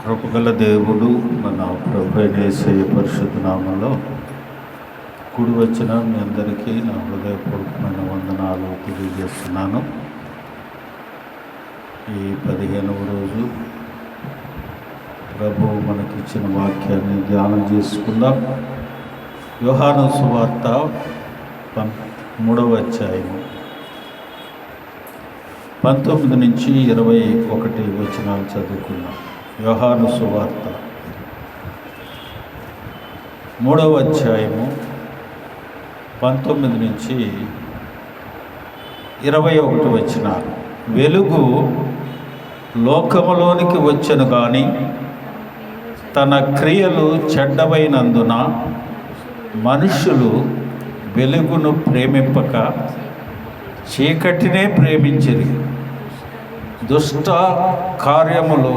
కృపగల దేవుడు మన ప్రభు అయిన యేసయ్య పరిశుద్ధ నామములో కూడి వచ్చిన మీ అందరికీ నా హృదయపూర్వకమైన వందనాలు తెలియజేస్తున్నాను. ఈ 15వ రోజు ప్రభు మనకిచ్చిన వాక్యాన్ని ధ్యానం చేసుకుందాం. యోహాను సువార్త 3వ అధ్యాయము 19 నుంచి 21 వచనాలు చదువుకుందాం. యోహాను సువార్త 3వ అధ్యాయము 19 నుంచి 21 వచనాలు. వెలుగు లోకములోనికి వచ్చెను గాని తన క్రియలు చెడ్డవైనందున మనుషులు వెలుగును ప్రేమింపక చీకటినే ప్రేమించిరి. దుష్ట కార్యములు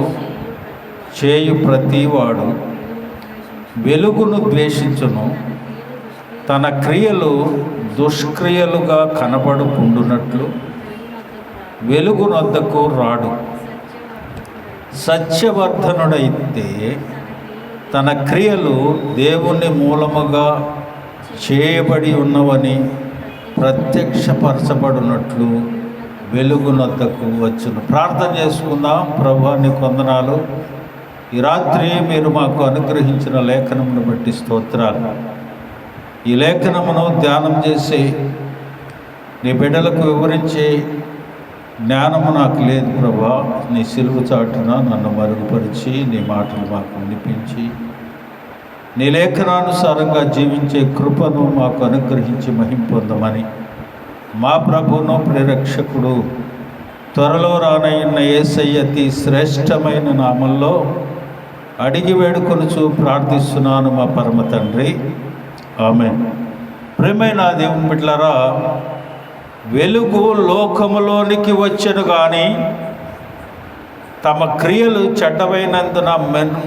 చేయు ప్రతివాడు వెలుగును ద్వేషించును, తన క్రియలు దుష్క్రియలుగా కనబడుకుండునట్లు వెలుగునొద్దకు రాడు. సత్యవర్ధనుడైతే తన క్రియలు దేవుని మూలముగా చేయబడి ఉన్నవని ప్రత్యక్షపరచబడినట్లు వెలుగునొద్దకు వచ్చును. ప్రార్థన చేసుకుందాం. ప్రభువా నీకు వందనాలు. ఈ రాత్రి మీరు మాకు అనుగ్రహించిన లేఖనమును బట్టి స్తోత్రాలు. ఈ లేఖనమును ధ్యానం చేసి నీ బిడ్డలకు వివరించే జ్ఞానము నాకు లేదు ప్రభువా. నీ సిలువ చాటున నన్ను మరుగుపరిచి నీ మాటలు మాకు వినిపించి నీ లేఖనానుసారంగా జీవించే కృపను మాకు అనుగ్రహించి మహిమ పొందమని మా ప్రభువును ప్రేరక్షకుడు త్వరలో రానయ్యున్న యేసయ్య అతి శ్రేష్టమైన నామంలో అడిగి వేడుకొనుచు ప్రార్థిస్తున్నాను మా పరమ తండ్రి, ఆమేన్. ప్రియమైన దేవుని బిడ్డలారా, వెలుగు లోకములోనికి వచ్చెను కానీ తమ క్రియలు చెడ్డవైనందున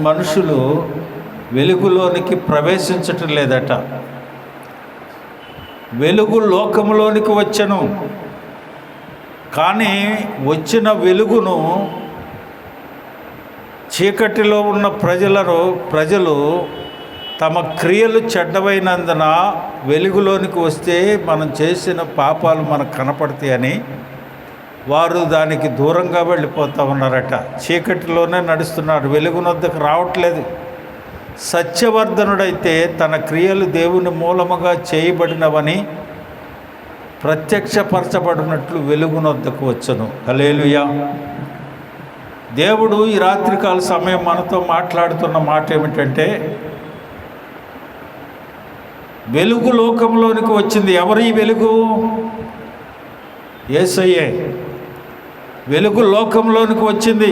మనుషులు వెలుగులోనికి ప్రవేశించటం లేదట. వెలుగు లోకములోనికి వచ్చెను కానీ వచ్చిన వెలుగును చీకటిలో ఉన్న ప్రజలు తమ క్రియలు చెడ్డవైనందున వెలుగులోనికి వస్తే మనం చేసిన పాపాలు మనకు కనపడతాయని వారు దానికి దూరంగా వెళ్ళిపోతూ ఉన్నారట. చీకటిలోనే నడుస్తున్నారు, వెలుగునొద్దకు రావట్లేదు. సత్యవర్ధనుడైతే తన క్రియలు దేవుని మూలముగా చేయబడినవని ప్రత్యక్షపరచబడినట్లు వెలుగునొద్దకు వచ్చును. హల్లెలూయా. దేవుడు ఈ రాత్రికాల సమయం మనతో మాట్లాడుతున్న మాట ఏమిటంటే, వెలుగు లోకంలోనికి వచ్చింది. ఎవరు ఈ వెలుగు? యేసయ్యే. వెలుగు లోకంలోనికి వచ్చింది.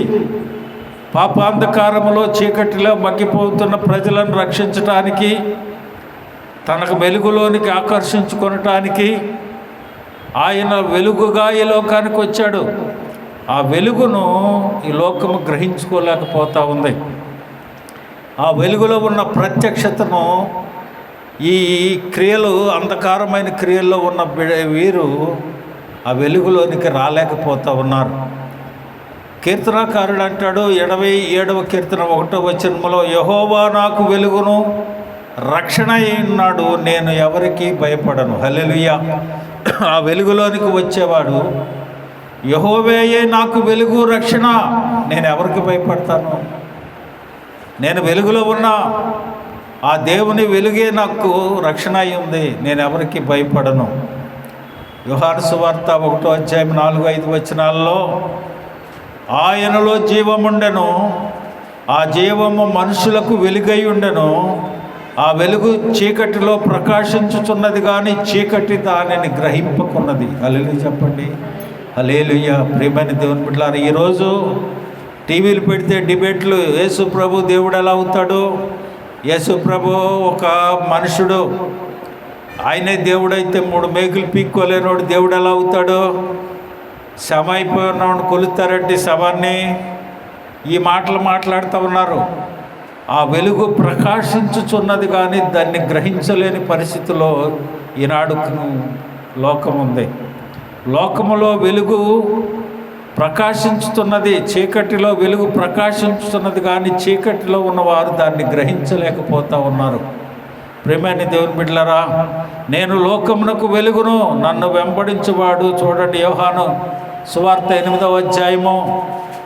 పాపాంధకారములో చీకటిలో మగ్గిపోతున్న ప్రజలను రక్షించటానికి, తనకు వెలుగులోనికి ఆకర్షించుకొనటానికి ఆయన వెలుగుగా ఈ లోకానికి వచ్చాడు. ఆ వెలుగును ఈ లోకము గ్రహించుకోలేకపోతూ ఉంది. ఆ వెలుగులో ఉన్న ప్రత్యక్షతను ఈ క్రియలు, అంధకారమైన క్రియల్లో ఉన్న వీరు ఆ వెలుగులోనికి రాలేకపోతూ ఉన్నారు. కీర్తనాకారుడు అంటాడు 77వ కీర్తన 1వ వచనములో, యెహోవా నాకు వెలుగును రక్షణ అయినాడు, నేను ఎవరికి భయపడను. హల్లెలూయా. ఆ వెలుగులోనికి వచ్చేవాడు యెహోవాయే నాకు వెలుగు రక్షణ, నేను ఎవరికి భయపడతాను? నేను వెలుగులో ఉన్నా, ఆ దేవుని వెలుగే నాకు రక్షణ అయి ఉంది, నేను ఎవరికి భయపడను. యోహాను సువార్త 1వ అధ్యాయం 4-5 వచనాల్లో, ఆయనలో జీవముండెను, ఆ జీవము మనుషులకు వెలుగై ఉండెను, ఆ వెలుగు చీకటిలో ప్రకాశించుచున్నది కానీ చీకటి దానిని గ్రహింపకున్నది. హల్లెలూయా చెప్పండి. హల్లెలూయా. ప్రియమైన దేవుని బిడ్డలారా, ఈరోజు టీవీలు పెడితే డిబేట్లు, యేసు ప్రభు దేవుడు ఎలా అవుతాడు? యేసు ప్రభు ఒక మనుషుడు, ఆయనే దేవుడైతే 3 మేకులు పీక్కోలేనోడు దేవుడు ఎలా అవుతాడు? శవం అయిపోయినోడు కొలుస్తారంటే శవాన్ని. ఈ మాటలు మాట్లాడుతూ ఉన్నారు. ఆ వెలుగు ప్రకాశించుచున్నది కానీ దాన్ని గ్రహించలేని పరిస్థితిలో ఈనాడు లోకం ఉంది. లోకములో వెలుగు ప్రకాశించుతున్నది, చీకటిలో వెలుగు ప్రకాశించుతున్నది, కానీ చీకటిలో ఉన్నవారు దాన్ని గ్రహించలేకపోతూ ఉన్నారు. ప్రియమైన దేవుని బిడ్డలారా, నేను లోకమునకు వెలుగును, నన్ను వెంబడించువాడు. చూడండి, యోహాను సువార్త 8వ అధ్యాయము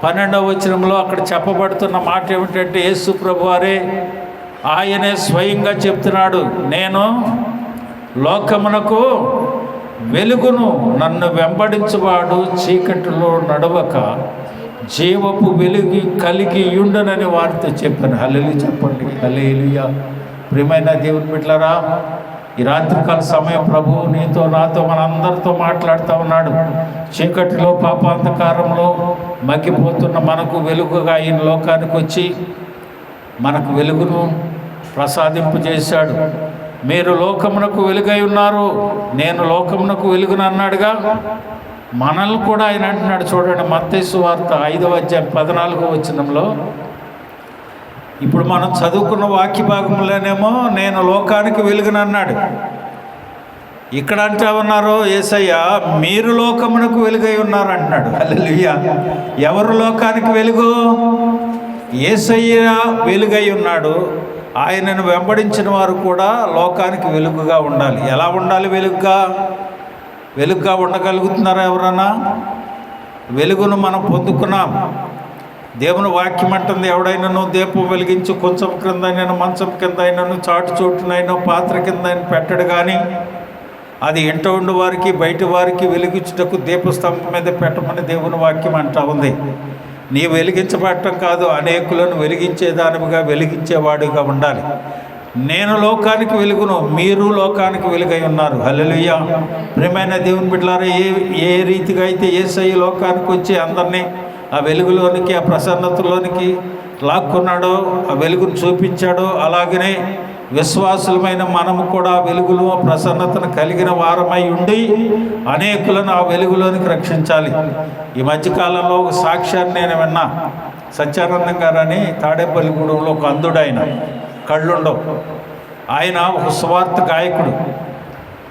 12వ వచనంలో అక్కడ చెప్పబడుతున్న మాట ఏమిటంటే, యేసు ప్రభువారే ఆయనే స్వయంగా చెప్తున్నాడు, నేను లోకమునకు వెలుగును, నన్ను వెంబడించువాడు చీకటిలో నడవక జీవపు వెలుగు కలిగి ఉండునని వారితో చెప్పాను. హల్లెలూయా చెప్పండి, హల్లెలూయా. ప్రియమైన దేవుని బిడ్డలారా, ఈ రాత్రికాల సమయం ప్రభువు నీతో నాతో మనందరితో మాట్లాడుతూ ఉన్నాడు. చీకటిలో పాపాంధకారంలో మగ్గిపోతున్న మనకు వెలుగుగా ఈ లోకానికి వచ్చి మనకు వెలుగును ప్రసాదింపజేశాడు. మీరు లోకమునకు వెలుగై ఉన్నారు, నేను లోకమునకు వెలుగును అన్నాడుగా. మనల్ని కూడా ఆయన అంటున్నాడు. చూడండి, మత్తయి సువార్త 5వ అధ్యాయం 14వ వచనంలో, ఇప్పుడు మనం చదువుకున్న వాక్య భాగంలోనేమో నేను లోకానికి వెలుగును అన్నాడు. ఇక్కడ అంటా ఉన్నారు, యేసయ్య మీరు లోకమునకు వెలుగై ఉన్నారు అంటున్నాడు. హల్లెలూయా. ఎవరు లోకానికి వెలుగు? యేసయ్య వెలుగై ఉన్నాడు. ఆయనను వెంబడించిన వారు కూడా లోకానికి వెలుగుగా ఉండాలి. ఎలా ఉండాలి? వెలుగుగా ఉండగలుగుతున్నారా ఎవరన్నా? వెలుగును మనం పొందుకున్నాం. దేవుని వాక్యం అంటుంది, ఎవడైనాను దీపం వెలిగించి కొంచెం కింద అయినను మంచం కింద అయినను చాటు చోటునైనా పాత్ర కింద అయినా పెట్టడు, కానీ అది ఇంట ఉండి వారికి బయట వారికి వెలిగించుటకు దీపస్తంభం మీద పెట్టమని దేవుని వాక్యం అంటా ఉంది. నీ వెలిగించబడటం కాదు, అనేకులను వెలిగించేదానిగా వెలిగించేవాడుగా ఉండాలి. నేను లోకానికి వెలుగును, మీరు లోకానికి వెలుగై ఉన్నారు. హల్లెలూయా. ప్రియమైన దేవుని బిడ్డలారా, ఏ రీతిగా అయితే యేసయ్య లోకానికి వచ్చి అందరినీ ఆ వెలుగులోనికి, ఆ ప్రసన్నతలోనికి లాక్కున్నాడో, ఆ వెలుగును చూపించాడో, అలాగనే విశ్వాసులమైన మనము కూడా వెలుగులో ప్రసన్నతను కలిగిన వారమై ఉండి అనేకులను ఆ వెలుగులోనికి రక్షించాలి. ఈ మధ్యకాలంలో ఒక సాక్ష్యాన్ని నేను విన్నా. సత్యానందం గారని తాడేపల్లిగూడెంలో ఒక అంధుడైన, కళ్ళుండవు, ఆయన ఒక సువార్త గాయకుడు.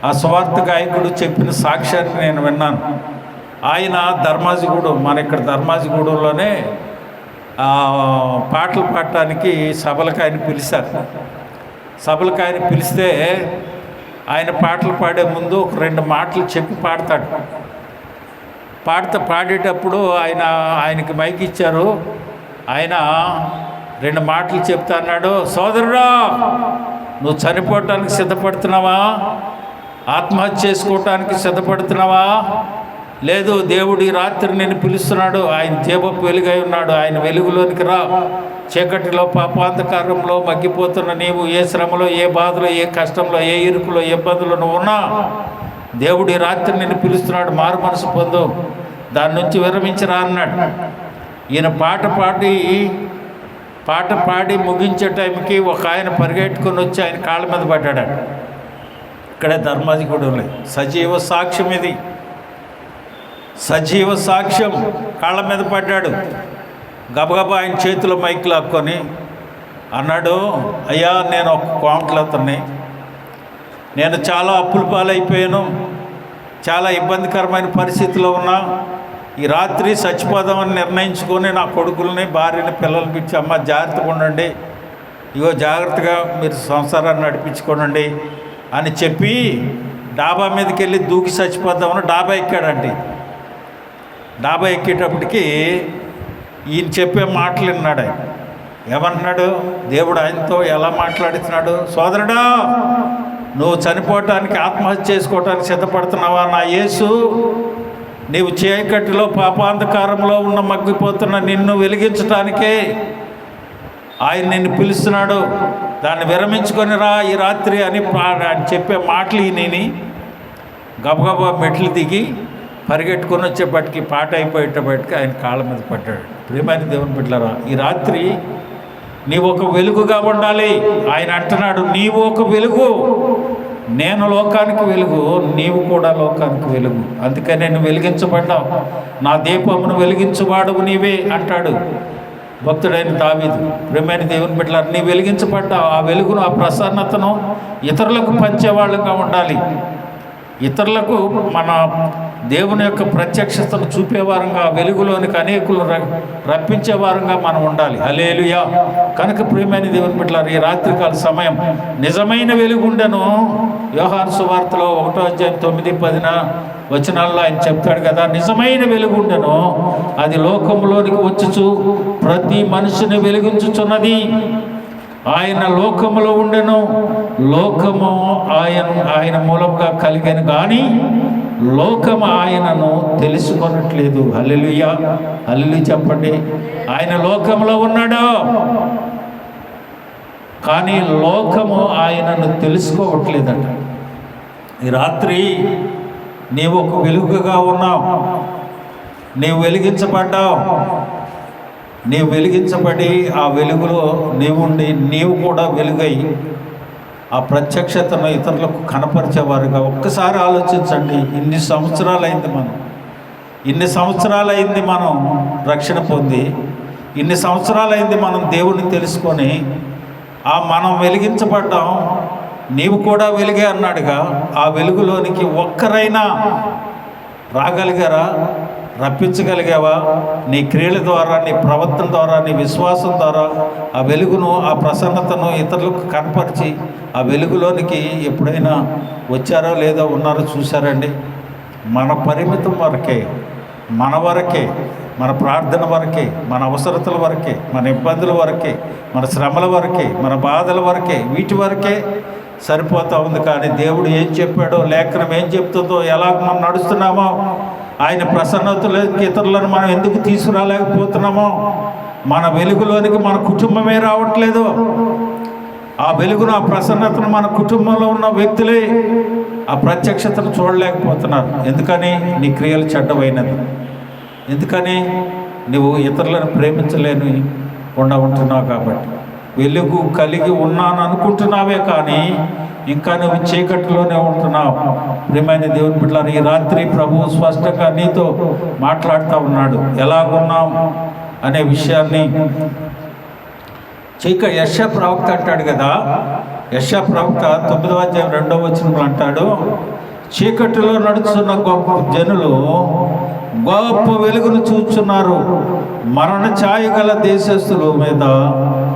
ఆ సువార్త గాయకుడు చెప్పిన సాక్ష్యాన్ని నేను విన్నాను. ఆయన ధర్మాజిగూడెం, మన ఇక్కడ ధర్మాజిగూడెంలోనే పాటలు పాడటానికి సభలకు ఆయన పిలిచారు. సభలకు ఆయన పిలిస్తే ఆయన పాటలు పాడే ముందు ఒక 2 మాటలు చెప్పి పాడతాడు. పాడేటప్పుడు ఆయనకి మైక్ ఇచ్చారు. ఆయన 2 మాటలు చెప్తా అన్నాడు. సోదరుడా, నువ్వు చనిపోవటానికి సిద్ధపడుతున్నావా? ఆత్మహత్య చేసుకోవటానికి సిద్ధపడుతున్నావా? లేదు, దేవుడు ఈ రాత్రి నేను పిలుస్తున్నాడు. ఆయన దీపపు వెలుగై ఉన్నాడు, ఆయన వెలుగులోనికి రా. చీకటిలో పాపాంధకారంలో మగ్గిపోతున్న నీవు ఏ శ్రమలో, ఏ బాధలో, ఏ కష్టంలో, ఏ ఇరుకులో, ఏ ఇబ్బందులు నువ్వు ఉన్నా దేవుడు ఈ రాత్రి నేను పిలుస్తున్నాడు. మారు మనసు పొందు, దాని నుంచి విరమించరా అన్నాడు. ఈయన పాట పాడి ముగించే టైంకి ఒక ఆయన పరిగెట్టుకొని వచ్చి ఆయన కాళ్ళ మీద పడ్డాడు. ఇక్కడే ధర్మాజిగూడెంలో సజీవ సాక్ష్యం, ఇది సజీవ సాక్ష్యం. కాళ్ళ మీద పడ్డాడు. గబగబా ఆయన చేతిలో మైక్ లాక్కొని అన్నాడు, అయ్యా నేను ఒక కోమటలతని, నేను చాలా అప్పుల పాలైపోయాను, చాలా ఇబ్బందికరమైన పరిస్థితిలో ఉన్నా. ఈ రాత్రి చచ్చిపోదామని నిర్ణయించుకొని నా కొడుకుల్ని, భార్యని, పిల్లల్ని పిలిచి, అమ్మ జాగ్రత్తగా ఉండండి, ఇగో జాగ్రత్తగా మీరు సంసారాన్ని నడిపించుకోనండి అని చెప్పి డాబా మీదకి వెళ్ళి దూకి చచ్చిపోదామని డాబా ఎక్కాడండి. డాబా ఎక్కేటప్పటికి ఈయన చెప్పే మాటలు విన్నాడు. ఆయన ఏమంటున్నాడు? దేవుడు ఆయనతో ఎలా మాట్లాడుతున్నాడు? సోదరుడా, నువ్వు చనిపోవటానికి, ఆత్మహత్య చేసుకోవటానికి సిద్ధపడుతున్నావా? నా యేసు నీవు చీకటిలో పాపాంధకారంలో ఉన్న మగ్గిపోతున్న నిన్ను వెలిగించటానికే ఆయన నిన్ను పిలుస్తున్నాడు. దాన్ని విరమించుకొని రా ఈ రాత్రి అని చెప్పే మాటలు ఈయనని గబగబా మెట్లు దిగి పరిగెట్టుకొని వచ్చేపటికి పాట అయిపోయేటప్పటికి ఆయన కాళ్ళ మీద పడ్డాడు. ప్రియమైన దేవుని బిడ్డలారా, ఈ రాత్రి నీవు ఒక వెలుగుగా ఉండాలి. ఆయన అంటున్నాడు, నీవు ఒక వెలుగు, నేను లోకానికి వెలుగు, నీవు కూడా లోకానికి వెలుగు. అందుకని నేను వెలిగించబడ్డావు, నా దీపమును వెలిగించువాడు నీవే అంటాడు భక్తుడైన దావీదు. ప్రియమైన దేవుని బిడ్డలారా, నీ వెలిగించబడ్డావు. ఆ వెలుగును, ఆ ప్రసన్నతను ఇతరులకు పంచేవాళ్ళుగా ఉండాలి. ఇతరులకు మన దేవుని యొక్క ప్రత్యక్షతను చూపేవారంగా, వెలుగులోనికి అనేకులు రప్పించేవారంగా మనం ఉండాలి. హల్లెలూయా. కనుక ప్రియమైన దేవుని బిడ్డలారా, ఈ రాత్రికాల సమయం నిజమైన వెలుగుండెను. యోహాను సువార్తలో 1:9-10 వచనాల్లో ఆయన చెప్తాడు కదా, నిజమైన వెలుగుండెను, అది లోకంలోనికి వచ్చుచు ప్రతి మనిషిని వెలిగించుచున్నది. ఆయన లోకములో ఉండెను, లోకము ఆయన మూలంగా కలిగను కానీ లోకము ఆయనను తెలుసుకొనట్లేదు. హల్లెలూయా. హల్లెలూయా చెప్పండి. ఆయన లోకంలో ఉన్నాడు కానీ లోకము ఆయనను తెలుసుకోవట్లేదట. ఈ రాత్రి నీవు ఒక వెలుగుగా ఉన్నావు, నీవు వెలిగించబడ్డావు. నీవు వెలిగించబడి ఆ వెలుగులో నీవుండి నీవు కూడా వెలుగై ఆ ప్రత్యక్షతను ఇతరులకు కనపరిచేవారుగా. ఒక్కసారి ఆలోచించండి. ఇన్ని సంవత్సరాలైంది మనం రక్షణ పొంది, ఇన్ని సంవత్సరాలైంది మనం దేవుణ్ణి తెలుసుకొని మనం వెలిగించబడ్డాం. నీవు కూడా వెలుగే అన్నాడుగా. ఆ వెలుగులోనికి ఒక్కరైనా రాగలిగారా? రప్పించగలిగావా? నీ క్రియల ద్వారా, నీ ప్రవర్తన ద్వారా, నీ విశ్వాసం ద్వారా ఆ వెలుగును, ఆ ప్రసన్నతను ఇతరులకు కనపరిచి ఆ వెలుగులోనికి ఎప్పుడైనా వచ్చారో లేదో ఉన్నారో చూశారండి? మన పరిమితం వరకే, మన వరకే, మన ప్రార్థన వరకే, మన అవసరతల వరకే, మన ఇబ్బందుల వరకే, మన శ్రమల వరకే, మన బాధల వరకే, వీటి వరకే సరిపోతూ ఉంది. కానీ దేవుడు ఏం చెప్పాడో, లేఖనం ఏం చెప్తుందో, ఎలా మనం నడుస్తున్నామో, ఆయన ప్రసన్నతలోకి ఇతరులను మనం ఎందుకు తీసుకురాలేకపోతున్నామో, మన వెలుగులోనికి మన కుటుంబమే రావట్లేదు. ఆ వెలుగును, ఆ ప్రసన్నతను మన కుటుంబంలో ఉన్న వ్యక్తులే ఆ ప్రత్యక్షతను చూడలేకపోతున్నారు. ఎందుకని? నీ క్రియలు చెడ్డమైనది. ఎందుకని? నువ్వు ఇతరులను ప్రేమించలేని ఉంటున్నావు కాబట్టి. వెలుగు కలిగి ఉన్నాను అనుకుంటున్నావే కానీ ఇంకా నువ్వు చీకటిలోనే ఉంటున్నావు. ప్రియమైన దేవుని బిడ్డలారా, ఈ రాత్రి ప్రభువు స్పష్టంగా నీతో మాట్లాడుతూ ఉన్నాడు. ఎలాగున్నాం అనే విషయాన్ని యెషయా ప్రవక్త అంటాడు కదా. యెషయా ప్రవక్త 9:2 అంటాడు, చీకటిలో నడుచున్న గొప్ప జనులు గొప్ప వెలుగును చూచున్నారు, మరణ ఛాయ గల దేశస్థుల మీద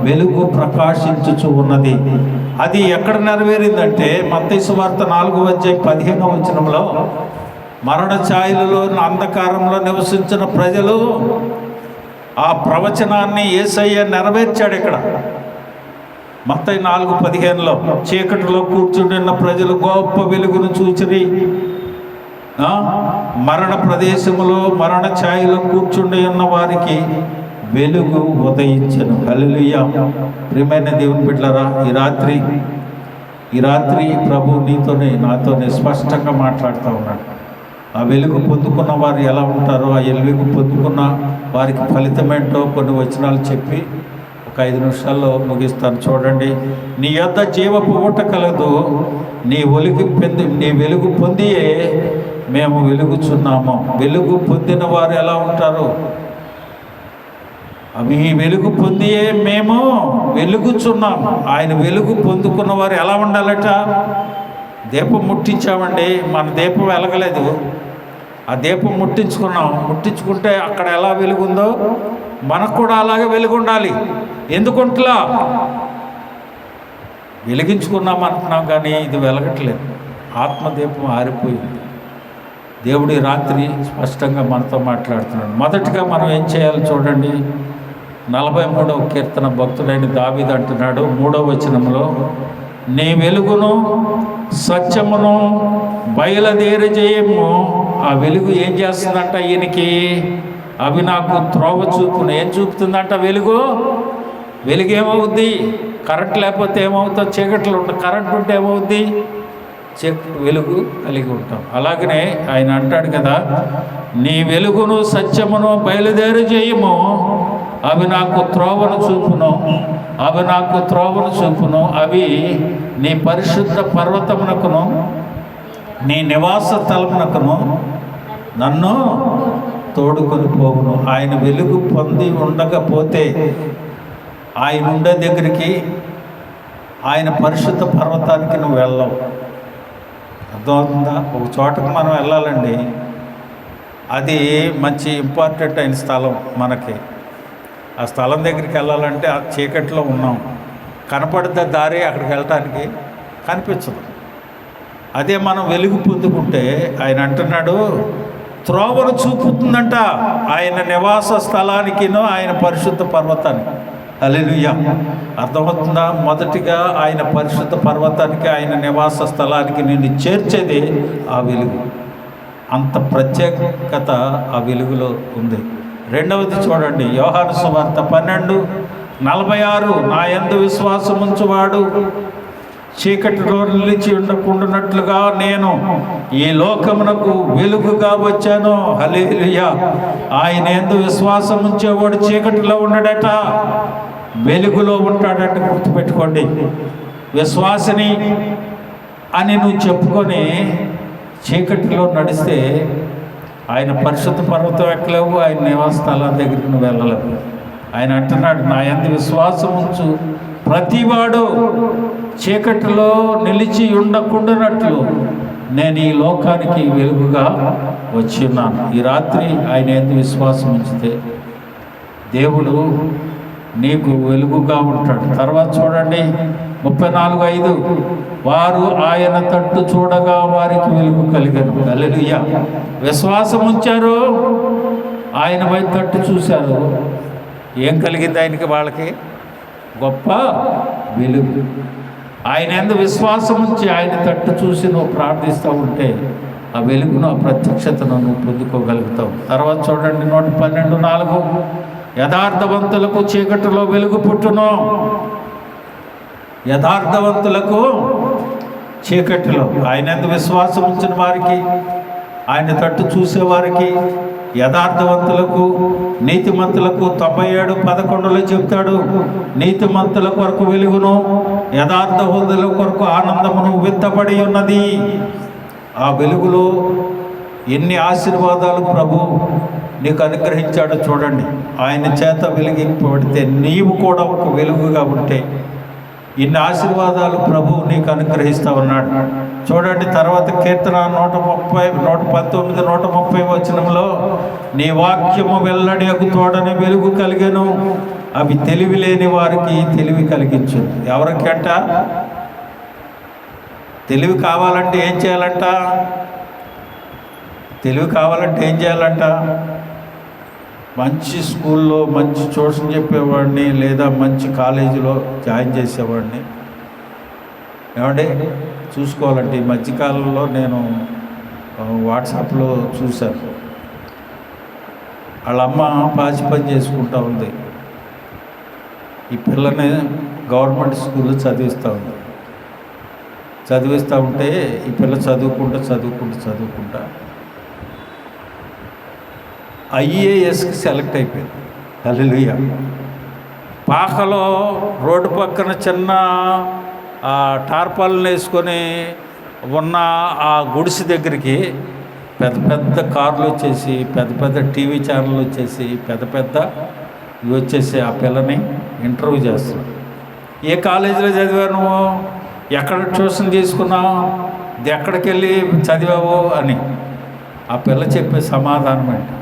వెలుగు ప్రకాశించుచు ఉన్నది. అది ఎక్కడ నెరవేరిందంటే మత్తయి సువార్త 4:15 మరణ ఛాయలలో, అంధకారంలో నివసించిన ప్రజలు ఆ ప్రవచనాన్ని యేసయ్య నెరవేర్చాడు. ఇక్కడ మత్తయి 4:15 చీకటిలో కూర్చుండిన ప్రజలు గొప్ప వెలుగును చూచిరి, మరణ ప్రదేశములో మరణ ఛాయలో కూర్చుండి ఉన్న వారికి వెలుగు ఉదయించెను. హల్లెలూయా. ప్రియమైన దేవుని బిడ్డలారా, ఈ రాత్రి ప్రభు నీతోనే నాతోనే స్పష్టంగా మాట్లాడుతూ ఉన్నాడు. ఆ వెలుగు పొందుకున్న వారు ఎలా ఉంటారో, ఆ వెలుగు పొందుకున్న వారికి ఫలితమేంటో కొన్ని వచనాలు చెప్పి ఒక 5 నిమిషాల్లో ముగిస్తాను. చూడండి. నీ యొద్ద జీవపు ఊట కలదు, నీ వెలుగు పొందియే మేము వెలుగుచున్నాము. వెలుగు పొందిన వారు ఎలా ఉంటారు? మీ వెలుగు పొందియే మేము వెలుగుచున్నాము. ఆయన వెలుగు పొందుకున్న వారు ఎలా ఉండాలట? దీపం ముట్టించామండి, మన దీపం వెలగలేదు, ఆ దీపం ముట్టించుకుంటే అక్కడ ఎలా వెలుగుందో మనకు కూడా అలాగే వెలుగు ఉండాలి. ఎందుకుంటలా వెలిగించుకున్నాం అంటున్నాం కానీ ఇది వెలగట్లేదు, ఆత్మదీపం ఆరిపోయింది. దేవుడి రాత్రి స్పష్టంగా మనతో మాట్లాడుతున్నాడు. మొదటిగా మనం ఏం చేయాలి చూడండి. 43వ కీర్తన భక్తుడైన దావీదు అంటున్నాడు 3వ వచనంలో, నీ వెలుగును సత్యమును బయలుదేరజేయము. ఆ వెలుగు ఏం చేస్తుందంట? ఈయనకి అవి నాకు త్రోవ చూపును. ఏం చూపుతుందంట? వెలుగు ఏమవుద్ది? కరెంట్ లేకపోతే ఏమవుతుంది? చీకట్లు ఉంటుంది. కరెంట్ ఉంటే ఏమవుద్ది? వెలుగు కలిగి ఉంటాం. అలాగనే ఆయన అంటాడు కదా, నీ వెలుగును సత్యమును బయలుదేరజేయము, అవి నాకు త్రోవను చూపును. అవి నీ పరిశుద్ధ పర్వతమునకును నీ నివాస స్థలమునకును నన్ను తోడుకొని పోవును. ఆయన వెలుగు పొంది ఉండకపోతే ఆయన ఉండే దగ్గరికి, ఆయన పరిశుద్ధ పర్వతానికి నువ్వు వెళ్ళవు. అర్థమవుతుందా? ఒక చోటకు మనం వెళ్ళాలండి, అది మంచి ఇంపార్టెంట్ అయిన స్థలం మనకి. ఆ స్థలం దగ్గరికి వెళ్ళాలంటే ఆ చీకట్లో ఉన్నాం, కనపడితే దారి అక్కడికి వెళ్ళటానికి కనిపించదు. అదే మనం వెలుగు పొందుకుంటే ఆయన అంటున్నాడు త్రోవను చూపుతుందంట ఆయన నివాస స్థలానికినో ఆయన పరిశుద్ధ పర్వతానికి. హల్లెలూయా. అర్థమవుతుందా? మొదటిగా ఆయన పరిశుద్ధ పర్వతానికి, ఆయన నివాస స్థలానికి నిన్ను చేర్చేది ఆ వెలుగు. అంత ప్రత్యేకత ఆ వెలుగులో ఉంది. రెండవది చూడండి, యోహాను సువార్త 12:46, నా యందు విశ్వాసం ఉంచువాడు చీకటిలో నిలిచి ఉండకుండానట్లుగా నేను ఈ లోకమునకు వెలుగుగా వచ్చాను. హల్లెలూయా. ఆయన యందు విశ్వాసం ఉంచేవాడు చీకటిలో ఉండడట, వెలుగులో ఉంటాడట. గుర్తుపెట్టుకోండి. విశ్వాసిని అని నువ్వు చెప్పుకొని చీకటిలో నడిస్తే ఆయన పరిశుద్ధ పర్వతం ఎక్కలేవు, ఆయన నివాస స్థలం దగ్గరికి నువ్వు వెళ్ళలేవు. ఆయన అంటున్నాడు నా యందు విశ్వాసం ఉంచు ప్రతివాడు చీకటిలో నిలిచి ఉండకుండానట్లు నేను ఈ లోకానికి వెలుగుగా వచ్చి ఉన్నాను. ఈ రాత్రి ఆయన యందు విశ్వాసం ఉంచితే దేవుడు నీకు వెలుగుగా ఉంటాడు. తర్వాత చూడండి 34:5, వారు ఆయన తట్టు చూడగా వారికి వెలుగు కలిగను. హల్లెలూయా. విశ్వాసం ఉంచారు, ఆయన వైపు తట్టు చూశారు, ఏం కలిగింది ఆయనకి? వాళ్ళకి గొప్ప వెలుగు. ఆయన యందు విశ్వాసం ఉంచి ఆయన తట్టు చూసి నువ్వు ప్రార్థిస్తూ ఉంటే ఆ వెలుగును, ఆ ప్రత్యక్షతను నువ్వు పొందుకోగలుగుతావు. తర్వాత చూడండి 112:4, యథార్థవంతులకు చీకటిలో వెలుగు పుట్టును. యథార్థవంతులకు చీకటిలో, ఆయన యందు విశ్వాసం ఉంచిన వారికి, ఆయన తట్టు చూసేవారికి, యథార్థవంతులకు, నీతిమంతులకు 97:11 చెప్తాడు, నీతిమంతుల కొరకు వెలుగును, యథార్థవంతుల కొరకు ఆనందమును విత్తబడి ఉన్నది. ఆ వెలుగులో ఎన్ని ఆశీర్వాదాలు ప్రభు నీకు అనుగ్రహించాడో చూడండి. ఆయన చేత వెలిగింపబడితే నీవు కూడా ఒక వెలుగుగా ఉంటే ఇన్ని ఆశీర్వాదాలు ప్రభు నీకు అనుగ్రహిస్తూ ఉన్నాడు. చూడండి తర్వాత కీర్తన 119, 130 వచనంలో నీ వాక్యము వెల్లడి తోడని వెలుగు కలిగెను, అవి తెలివి లేని వారికి తెలివి కలిగించు. ఎవరికంట తెలివి కావాలంటే ఏం చేయాలంట? తెలివి కావాలంటే ఏం చేయాలంట? మంచి స్కూల్లో మంచి ట్యూషన్ చెప్పేవాడిని లేదా మంచి కాలేజీలో జాయిన్ చేసేవాడిని ఏమండి చూసుకోవాలంటే ఈ మధ్యకాలంలో నేను వాట్సాప్లో చూశాను. వాళ్ళ అమ్మ పాచి పని చేసుకుంటూ ఉంది, ఈ పిల్లని గవర్నమెంట్ స్కూల్లో చదివిస్తూ ఉంది. చదివిస్తూ ఉంటే ఈ పిల్ల చదువుకుంటా ఐఏఎస్కి సెలెక్ట్ అయిపోయింది. హల్లెలూయా. పాకలో రోడ్డు పక్కన చిన్న టార్పాలను వేసుకొని ఉన్న ఆ గుడిసె దగ్గరికి పెద్ద పెద్ద కార్లు వచ్చేసి, పెద్ద పెద్ద టీవీ ఛానళ్ళు వచ్చేసి, పెద్ద పెద్ద ఇవి వచ్చేసి ఆ పిల్లని ఇంటర్వ్యూ చేస్తున్నాడు. ఏ కాలేజీలో చదివావు నువ్వు, ఎక్కడ ట్యూషన్ తీసుకున్నావు, ఎక్కడికి వెళ్ళి చదివావు అని. ఆ పిల్ల చెప్పే సమాధానం ఏంటి?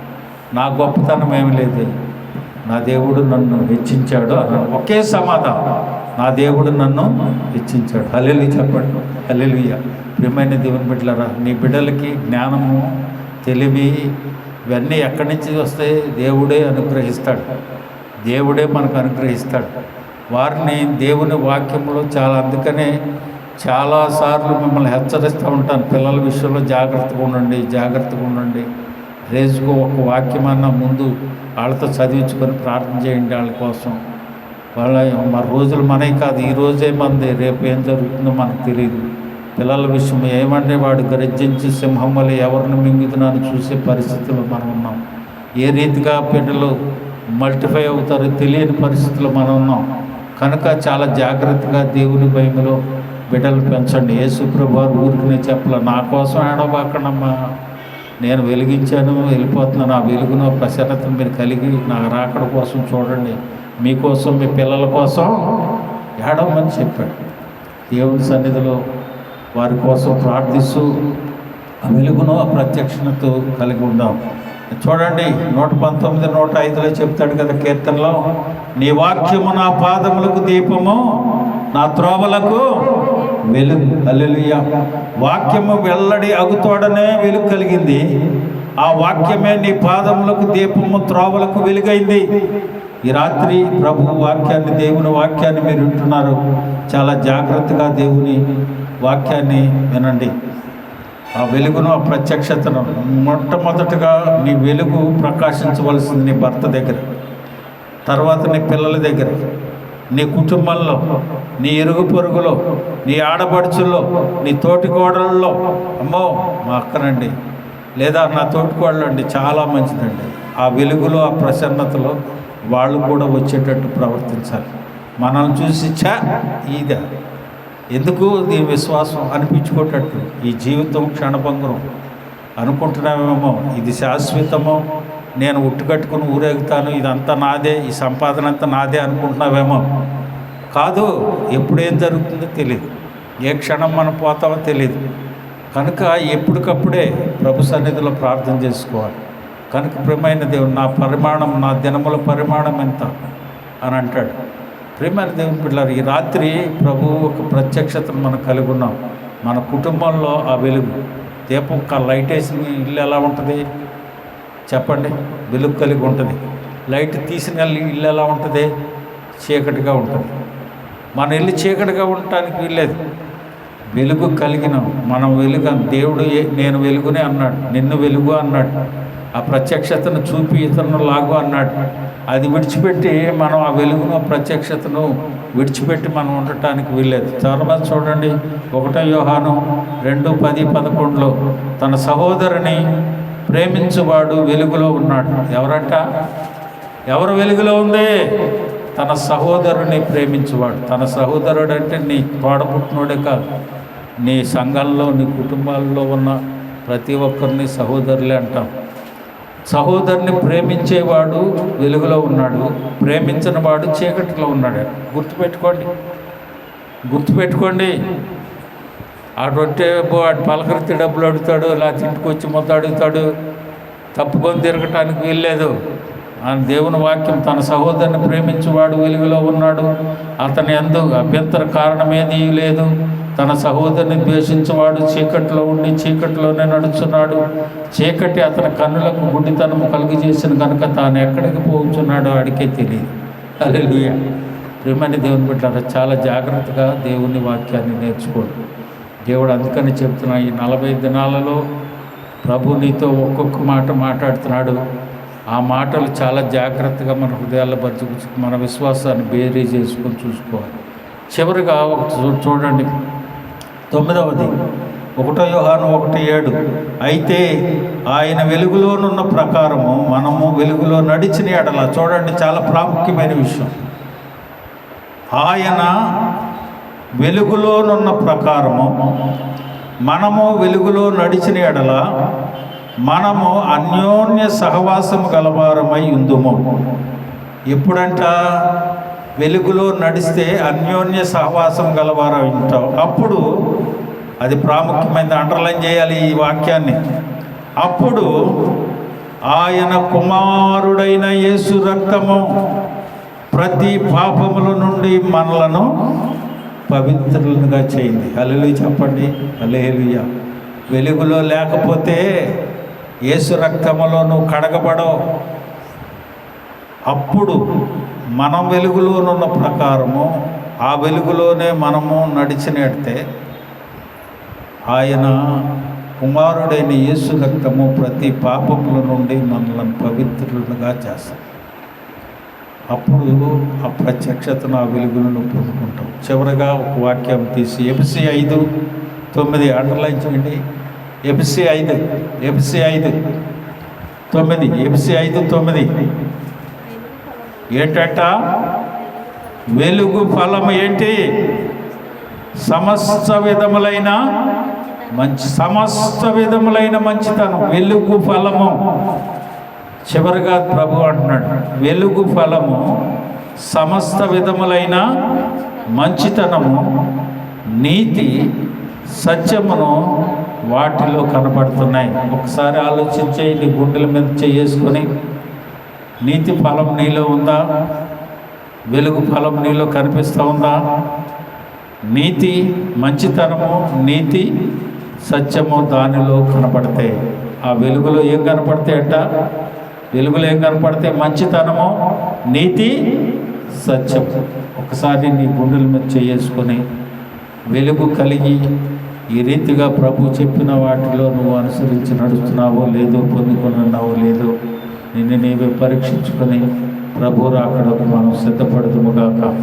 నా గొప్పతనం ఏమి లేదు, నా దేవుడు నన్ను హెచ్చించాడు అన్నాడు. ఒకే సమాధానం, నా దేవుడు నన్ను హెచ్చించాడు. హల్లెలూయా చెప్పండి. హల్లెలూయా. ప్రియమైన దేవుని బిడ్డలారా, నీ బిడ్డలకి జ్ఞానము, తెలివి ఇవన్నీ ఎక్కడి నుంచి వస్తాయి? దేవుడే అనుగ్రహిస్తాడు. దేవుడే మనకు అనుగ్రహిస్తాడు. వారిని దేవుని వాక్యంలో అందుకనే చాలాసార్లు మిమ్మల్ని హెచ్చరిస్తూ ఉంటాను, పిల్లల విషయంలో జాగ్రత్తగా ఉండండి. రోజుకు ఒక వాక్యమన్నా ముందు వాళ్ళతో చదివించుకొని ప్రార్థన చేయండి వాళ్ళ కోసం. మన రోజులు మనవి కాదు, ఈ రోజే మనది, రేపు ఏం జరుగుతుందో మనకు తెలియదు. పిల్లల విషయం ఏమంటే వాడు గర్జించి సింహం వల్ల ఎవరిని మింగుతున్నాను చూసే పరిస్థితుల్లో మనం ఉన్నాం. ఏ రీతిగా బిడ్డలు మల్టిఫై అవుతారో తెలియని పరిస్థితుల్లో మనం ఉన్నాం. కనుక చాలా జాగ్రత్తగా దేవుని భయంలో బిడ్డలు పెంచండి. యేసు ప్రభువారు ఊరికి చెప్పలే, నా కోసం ఏడవకండమ్మా, నేను వెలిగించాను, వెళ్ళిపోతున్నాను. ఆ వెలుగును, ప్రసన్నతను మీరు కలిగి నా రాకడ కోసం చూడండి, మీకోసం, మీ పిల్లల కోసం ఏడవమని చెప్పాడు. దేవుని సన్నిధిలో వారి కోసం ప్రార్థిస్తూ ఆ వెలుగును, ఆ ప్రత్యక్షతతో కలిగి ఉందాం. చూడండి 119, 105లో చెప్తాడు కదా కీర్తనలో, నీ వాక్యము నా పాదములకు దీపము, నా త్రోవలకు వెలుగు. హల్లెలూయా. వాక్యము వెల్లడి అగుతోడనే వెలుగు కలిగింది. ఆ వాక్యమే నీ పాదములకు దీపము, త్రోవలకు వెలుగైంది. ఈ రాత్రి ప్రభు వాక్యాన్ని, దేవుని వాక్యాన్ని మీరు వింటున్నారు. చాలా జాగ్రత్తగా దేవుని వాక్యాన్ని వినండి. ఆ వెలుగును, ఆ ప్రత్యక్షతను మొట్టమొదటిగా నీ వెలుగు ప్రకాశించవలసింది నీ భర్త దగ్గర, తర్వాత నీ పిల్లల దగ్గర, నీ కుటుంబంలో, నీ ఇరుగు పొరుగులో, నీ ఆడపడుచుల్లో, నీ తోటి కోడళ్ళలో. అమ్మో మా అక్కనండి, లేదా నా తోటి కోడలండి, చాలా మంచిదండి. ఆ వెలుగులో, ఆ ప్రసన్నతలో వాళ్ళు కూడా వచ్చేటట్టు ప్రవర్తించాలి. మనల్ని చూసి ఇదే ఎందుకు దీని విశ్వాసం అనిపించుకోటట్టు, ఈ జీవితం క్షణభంగురం అనుకుంటున్నామేమో, ఇది శాశ్వతమో, నేను ఉట్టుకట్టుకుని ఊరేగుతాను, ఇదంతా నాదే, ఈ సంపాదన అంతా నాదే అనుకుంటున్నావేమో. కాదు, ఎప్పుడేం జరుగుతుందో తెలియదు, ఏ క్షణం మనం పోతామో తెలియదు. కనుక ఎప్పటికప్పుడే ప్రభు సన్నిధిలో ప్రార్థన చేసుకోవాలి. కనుక ప్రియమైన దేవుడు, నా పరిమాణం, నా దినముల పరిమాణం ఎంత అని అంటాడు. ప్రియమైన దేవుని బిడ్డలారా, ఈ రాత్రి ప్రభు ఒక ప్రత్యక్షతను మనం కలిగి ఉన్నాం. మన కుటుంబంలో ఆ వెలుగు దీపం, లైట్ వేసిన ఇల్లు ఎలా ఉంటుంది చెప్పండి? వెలుగు కలిగి ఉంటుంది. లైట్ తీసిన ఇల్లు ఎలా ఉంటుంది? చీకటిగా ఉంటుంది. మన ఇల్లు చీకటిగా ఉండటానికి వీల్లేదు. వెలుగు కలిగిన మనం వెలుగు, దేవుడు నేను వెలుగునే అన్నాడు, నిన్ను వెలుగు అన్నాడు. ఆ ప్రత్యక్షతను చూపి ఇతరులను లాగు అన్నాడు. అది విడిచిపెట్టి మనం ఆ వెలుగును, ఆ ప్రత్యక్షతను విడిచిపెట్టి మనం ఉండటానికి వీల్లేదు. చాలామంది చూడండి, 1 యోహాను 2:10-11లో తన సహోదరుని ప్రేమించువాడు వెలుగులో ఉన్నాడు. ఎవరంట? ఎవరు వెలుగులో ఉంది? తన సహోదరుని ప్రేమించువాడు. తన సహోదరుడు అంటే నీ తోడపుట్టినోడే కాదు, నీ సంఘంలో, నీ కుటుంబాల్లో ఉన్న ప్రతి ఒక్కరిని సహోదరులే అంటాం. సహోదరుని ప్రేమించేవాడు వెలుగులో ఉన్నాడు, ప్రేమించిన వాడు చీకటిలో ఉన్నాడు. గుర్తుపెట్టుకోండి. ఆడొట్టే వాడు పలకరితే డబ్బులు అడుగుతాడు, లేకపోతే ఇంటికి వచ్చి మొత్తం అడుగుతాడు. తప్పుకొని తిరగటానికి వీల్లేదు. దేవుని వాక్యం, తన సహోదరుని ప్రేమించేవాడు వెలుగులో ఉన్నాడు, అతని యందు అభ్యంతర కారణమేదీ లేదు. తన సహోదరుని ద్వేషించేవాడు చీకటిలో ఉండి చీకటిలోనే నడుచున్నాడు. చీకటి అతని కన్నులకు గుడ్డితనము కలుగజేసిన కనుక తాను ఎక్కడికి పోతున్నాడో ఆడికే తెలియదు. హల్లెలూయా. ప్రియమైన దేవుని బిడ్డలారా, చాలా జాగ్రత్తగా దేవుని వాక్యాన్ని నేర్చుకోండి. దేవుడు అందుకని చెప్తున్నా, ఈ 40 దినాలలో ప్రభు నీతో ఒక్కొక్క మాట మాట్లాడుతున్నాడు. ఆ మాటలు చాలా జాగ్రత్తగా మన హృదయాల్లో భద్రపరుచు, మన విశ్వాసాన్ని బేరీ చేసుకొని చూసుకోవాలి. చివరిగా చూడండి, 9వది 1 యోహాను 1:7, అయితే ఆయన వెలుగులోనున్న ప్రకారము మనము వెలుగులో నడిచిన ఎడల. చూడండి, చాలా ప్రాముఖ్యమైన విషయం. ఆయన వెలుగులోనున్న ప్రకారము మనము వెలుగులో నడిచిన ఎడల మనము అన్యోన్య సహవాసము గలవారమై ఉందుము. ఎప్పుడంట? వెలుగులో నడిస్తే అన్యోన్య సహవాసం గలవారై ఉంటాం. అప్పుడు అది ప్రాముఖ్యమైనది, అండర్లైన్ చేయాలి ఈ వాక్యాన్ని. అప్పుడు ఆయన కుమారుడైన యేసు రక్తము ప్రతి పాపముల నుండి మనలను పవిత్రులుగా చేయింది. హల్లెలూయా చెప్పండి, హల్లెలూయా. వెలుగులో లేకపోతే యేసు రక్తములో నువ్వు కడగబడవు. అప్పుడు మనం వెలుగులోనున్న ప్రకారము ఆ వెలుగులోనే మనము నడిచినట్టే ఆయన కుమారుడైన యేసు రక్తము ప్రతి పాపముల నుండి మనల్ని పవిత్రులుగా చేస్తాం. అప్పుడు ఆ ప్రత్యక్షతను, ఆ వెలుగులను పొందుకుంటాం. చివరిగా ఒక వాక్యం తీసి ఎఫెసీ 5:9 అండర్లైన్ చేయండి. ఎఫెసీ 5:9 ఏంటంట? వెలుగు ఫలము ఏంటి? సమస్త విధములైన మంచితనం. వెలుగు ఫలము. చివరిగా ప్రభు అంటున్నాడు, వెలుగు ఫలము సమస్త విధములైన మంచితనము, నీతి, సత్యమును వాటిలో కనపడుతున్నాయి. ఒకసారి ఆలోచించే, నీ గుండెల మీద చేసుకొని, నీతి ఫలం నీలో ఉందా? వెలుగు ఫలం నీలో కనిపిస్తూ ఉందా? నీతి, మంచితనము, నీతి, సత్యము దానిలో కనపడతాయి. ఆ వెలుగులో ఏం కనపడతాయంట? వెలుగులో ఏం కనపడతాయి? మంచితనము, నీతి, సత్యం. ఒకసారి నీ గుండెల మీద చేసుకొని, వెలుగు కలిగి ఈ రీతిగా ప్రభు చెప్పిన వాటిలో నువ్వు అనుసరించి నడుస్తున్నావో లేదో, పొందుకొని ఉన్నావో లేదో నిన్ను నీవే పరీక్షించుకొని ప్రభు రాకడకు మనం సిద్ధపడదుముగాక.